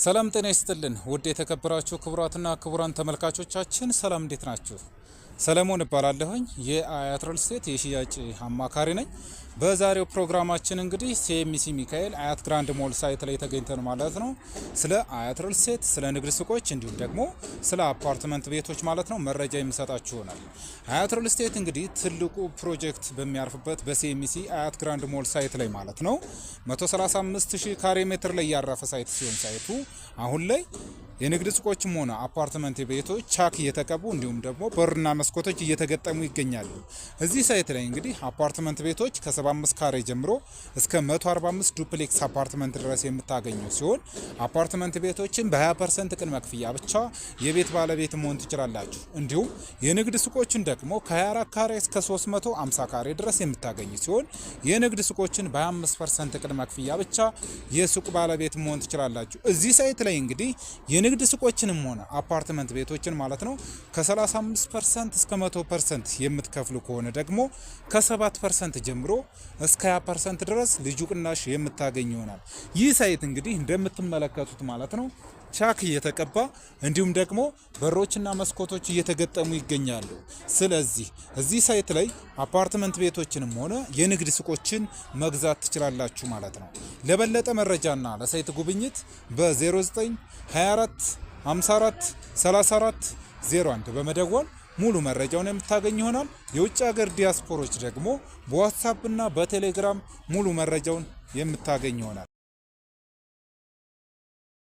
ሰላም ጤና ይስጥልን ውድ የተከበራችሁ ክቡራትና ክቡራን ተመልካቾቻችን ሰላም እንዴት ናችሁ? ሰለሞን እባላለሁኝ የአያት ሪል ስቴት የሽያጭ አማካሪ ነኝ። በዛሬው ፕሮግራማችን እንግዲህ ሲኤምሲ ሚካኤል አያት ግራንድ ሞል ሳይት ላይ ተገኝተን ማለት ነው ስለ አያት ሪል ስቴት ስለ ንግድ ሱቆች እንዲሁም ደግሞ ስለ አፓርትመንት ቤቶች ማለት ነው መረጃ የሚሰጣችሁ ይሆናል። አያት ሪል ስቴት እንግዲህ ትልቁ ፕሮጀክት በሚያርፍበት በሲኤምሲ አያት ግራንድ ሞል ሳይት ላይ ማለት ነው 135000 ካሬ ሜትር ላይ ያረፈ ሳይት ሲሆን ሳይቱ አሁን ላይ የንግድ ሱቆችም ሆነ አፓርትመንት ቤቶች ቻክ እየተቀቡ እንዲሁም ደግሞ በርና መስኮቶች እየተገጠሙ ይገኛሉ። እዚህ ሳይት ላይ እንግዲህ አፓርትመንት ቤቶች ከ75 ካሬ ጀምሮ እስከ 145 ዱፕሌክስ አፓርትመንት ድረስ የምታገኙ ሲሆን አፓርትመንት ቤቶችን በ20% ቅድመ ክፍያ ብቻ የቤት ባለቤት መሆን ትችላላችሁ። እንዲሁም የንግድ ሱቆችን ደግሞ ከ24 ካሬ እስከ 350 ካሬ ድረስ የምታገኙ ሲሆን የንግድ ሱቆችን በ25% ቅድመ ክፍያ ብቻ የሱቅ ባለቤት መሆን ትችላላችሁ። እዚህ ሳይት ላይ እንግዲህ የንግድ ሱቆችንም ሆነ አፓርትመንት ቤቶችን ማለት ነው ከ35% እስከ 100% የምትከፍሉ ከሆነ ደግሞ ከ7% ጀምሮ እስከ 20% ድረስ ልዩ ቅናሽ የምታገኙ ይሆናል። ይህ ሳይት እንግዲህ እንደምትመለከቱት ማለት ነው ቻክ እየተቀባ እንዲሁም ደግሞ በሮችና መስኮቶች እየተገጠሙ ይገኛሉ። ስለዚህ እዚህ ሳይት ላይ አፓርትመንት ቤቶችንም ሆነ የንግድ ሱቆችን መግዛት ትችላላችሁ ማለት ነው። ለበለጠ መረጃና ለሳይት ጉብኝት በ0924 54 34 01 በመደወል ሙሉ መረጃውን የምታገኙ ይሆናል። የውጭ ሀገር ዲያስፖሮች ደግሞ በዋትስአፕ እና በቴሌግራም ሙሉ መረጃውን የምታገኙ ይሆናል።